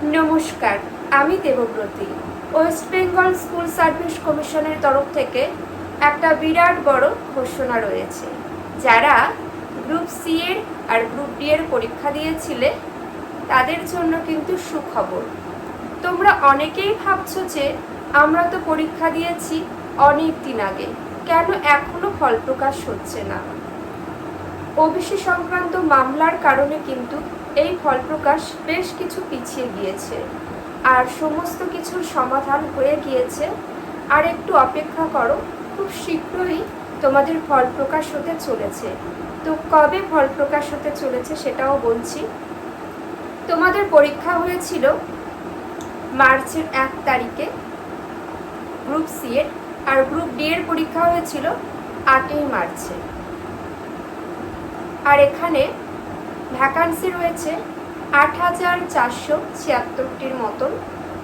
নমস্কার, আমি Debabrati. West Bengal school service কমিশনের তরফ থেকে একটা বিরাট বড় ঘোষণা রয়েছে। যারা গ্রুপ সি এর আর গ্রুপ ডি এর পরীক্ষা দিয়েছিলে তাদের জন্য কিন্তু সুখবর। তোমরা অনেকেই ভাবছো যে আমরা তো পরীক্ষা দিয়েছি অনেক দিন আগে, কেন এখনো ফল প্রকাশ হচ্ছে না? ওবিসি সংক্রান্ত মামলার কারণে কিন্তু এই ফল প্রকাশ বেশ কিছু পিছিয়ে গিয়েছে, আর সমস্ত কিছুর সমাধান হয়ে গিয়েছে। আর একটু অপেক্ষা করো, খুব শীঘ্রই তোমাদের ফল প্রকাশ হতে চলেছে। তো কবে ফল প্রকাশ হতে চলেছে সেটাও বলছি। তোমাদের পরীক্ষা হয়েছিল মার্চের 1 তারিখে গ্রুপ সি এর, আর গ্রুপ ডি এর পরীক্ষা হয়েছিল 8ই মার্চে। আর এখানে ভ্যাকান্সি রয়েছে 8,476টির মতন।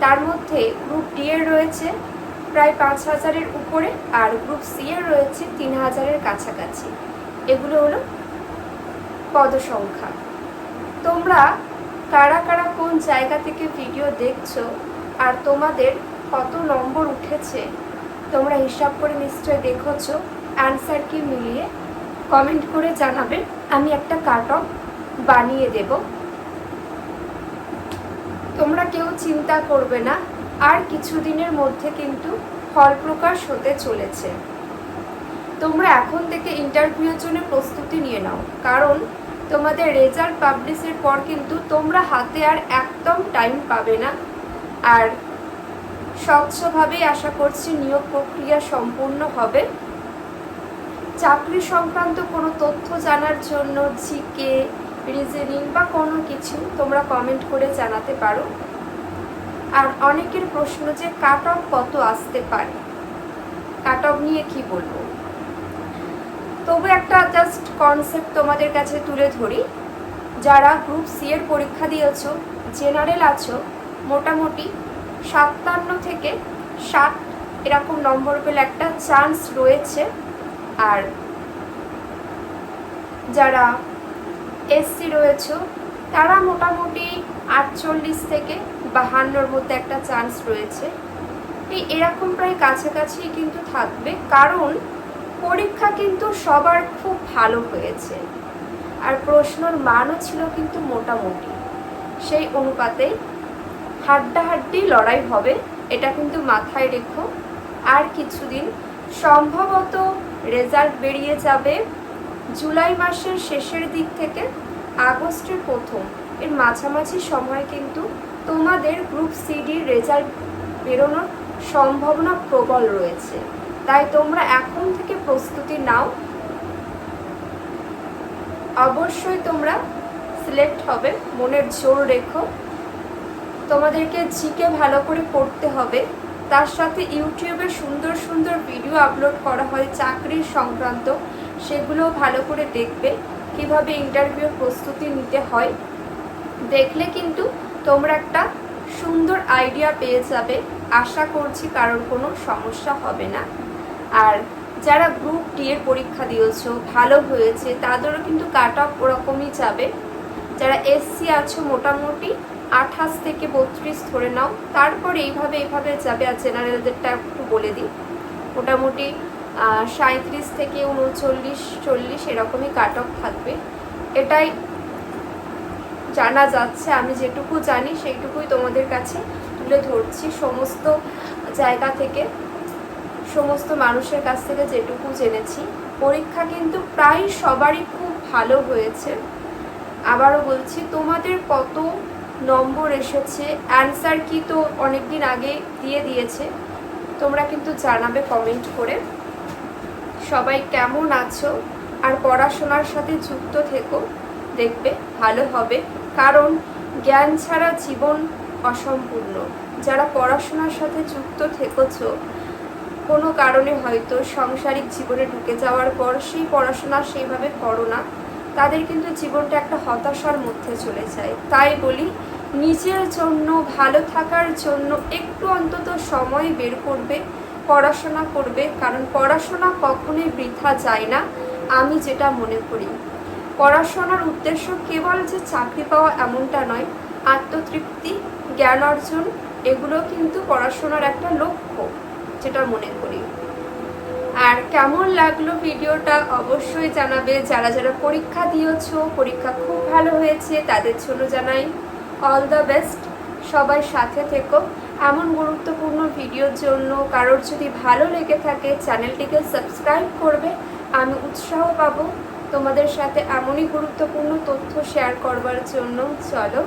তার মধ্যে গ্রুপ ডি এর রয়েছে প্রায় 5,000-এর উপরে, আর গ্রুপ সি এর রয়েছে 3,000-এর কাছাকাছি। এগুলো হলো পদসংখ্যা। তোমরা কারা কারা কোন জায়গা থেকে ভিডিও দেখছো আর তোমাদের কত নম্বর উঠেছে তোমরা হিসাব করে নিশ্চয়ই দেখেছো। অ্যান্সার কি মিলিয়ে কমেন্ট করে জানাবে, আমি একটা কাট অফ বানিয়ে দেব। তোমরা কেউ চিন্তা করবে না, আর কিছুদিনের মধ্যে কিন্তু ফল প্রকাশ হতে চলেছে। তোমরা এখন থেকে ইন্টারভিউর জন্য প্রস্তুতি নিয়ে নাও, কারণ তোমাদের রেজাল্ট পাবলিশের পর কিন্তু তোমরা হাতে আর একদম টাইম পাবে না। আর স্বচ্ছভাবেই আশা করছি নিয়োগ প্রক্রিয়া সম্পূর্ণ হবে। চাকরি সংক্রান্ত কোনো তথ্য জানার জন্য জিকে, রিজনিং বা কোনো কিছু তোমরা কমেন্ট করে জানাতে পারো। আর অনেকের প্রশ্ন যে কাট অফ কত আসতে পারে, কাট অফ নিয়ে কি বলবো, তবু একটা জাস্ট কনসেপ্ট তোমাদের কাছে তুলে ধরি। যারা গ্রুপ সি এর পরীক্ষা দিয়েছো, জেনারেল আছো, মোটামুটি 57 থেকে 60 এরকম নম্বর পেলে একটা চান্স রয়েছে। আর যারা এসসি রয়েছে তারা মোটামুটি 48 থেকে 52-র মধ্যে একটা চান্স রয়েছে। এরকম প্রায় কাছাকাছি কিন্তু থাকবে, কারণ পরীক্ষা কিন্তু সবার খুব ভালো হয়েছে, আর প্রশ্নর মানও ছিল কিন্তু মোটামুটি। সেই অনুপাতে হাড্ডাহাড্ডি লড়াই হবে, এটা কিন্তু মাথায় রেখো। আর কিছুদিন সম্ভবত রেজাল্ট বেরিয়ে যাবে জুলাই মাসের শেষের দিক থেকে আগস্টের প্রথম, এর মাঝামাঝি সময় কিন্তু তোমাদের গ্রুপ সিডির রেজাল্ট বেরোনোর সম্ভাবনা প্রবল রয়েছে। তাই তোমরা এখন থেকে প্রস্তুতি নাও, অবশ্যই তোমরা সিলেক্ট হবে, মনের জোর রেখো। তোমাদেরকে জিকে ভালো করে পড়তে হবে, তার সাথে ইউটিউবে সুন্দর সুন্দর ভিডিও আপলোড করা হয় চাকরির সংক্রান্ত, সেগুলো ভালো করে দেখবে, কিভাবে ইন্টারভিউর প্রস্তুতি নিতে হয়। দেখলে কিন্তু তোমরা একটা সুন্দর আইডিয়া পেয়ে যাবে, আশা করছি কারোর কোনো সমস্যা হবে না। আর যারা গ্রুপ ডি এর পরীক্ষা দিয়েছো ভালো হয়েছে, তাদেরও কিন্তু কাট অফ ওরকমই যাবে। যারা এসসি আছো মোটামুটি 28 থেকে 32 ধরে নাও, তারপর এইভাবে যাবে। আর জেনারেলদেরটা একটু বলে দিই, মোটামুটি 37 থেকে 39-40 এরকমই কাট অফ থাকবে। এটাই জানা যাচ্ছে, আমি যেটুকু জানি সেইটুকুই তোমাদের কাছে তুলে ধরছি। সমস্ত জায়গা থেকে, সমস্ত মানুষের কাছ থেকে যেটুকু জেনেছি, পরীক্ষা কিন্তু প্রায় সবারই খুব ভালো হয়েছে। আবারও বলছি, তোমাদের কত নম্বর এসেছে, অ্যান্সার কি তো অনেক দিন আগে দিয়ে দিয়েছে, তোমরা কিন্তু জানাবে কমেন্ট করে। সবাই কেমন আছো, আর পড়াশোনার সাথে যুক্ত থেকো, দেখবে ভালো হবে। কারণ জ্ঞান ছাড়া জীবন অসম্পূর্ণ। যারা পড়াশোনার সাথে যুক্ত থেকেছো, কোনো কারণে হয়তো সাংসারিক জীবনে ঢুকে যাওয়ার পর সেই পড়াশোনা সেইভাবে করো না, তাদের কিন্তু জীবনটা একটা হতাশার মধ্যে চলে যায়। তাই বলি, নিজের জন্য, ভালো থাকার জন্য একটু অন্তত সময় বের করবে, পড়াশোনা করবে। কারণ পড়াশোনা কখনোই বৃথা যায় না, আমি যেটা মনে করি। পড়াশোনার উদ্দেশ্য কেবল যে চাকরি পাওয়া এমনটা নয়, আত্মতৃপ্তি, জ্ঞান অর্জন, এগুলো কিন্তু পড়াশোনার একটা লক্ষ্য, যেটা মনে করি। আর কেমন লাগলো ভিডিওটা অবশ্যই জানাবে। যারা যারা পরীক্ষা দিয়েছো, পরীক্ষা খুব ভালো হয়েছে, তাদের জন্য জানাই অল দ্য বেস্ট। সবাই সাথে থেকো এমন গুরুত্বপূর্ণ ভিডিওর জন্য। কারোর যদি ভালো লেগে থাকে চ্যানেলটিকে সাবস্ক্রাইব করবে, আমি উৎসাহ পাবো তোমাদের সাথে এমনই গুরুত্বপূর্ণ তথ্য শেয়ার করবার জন্য। চলো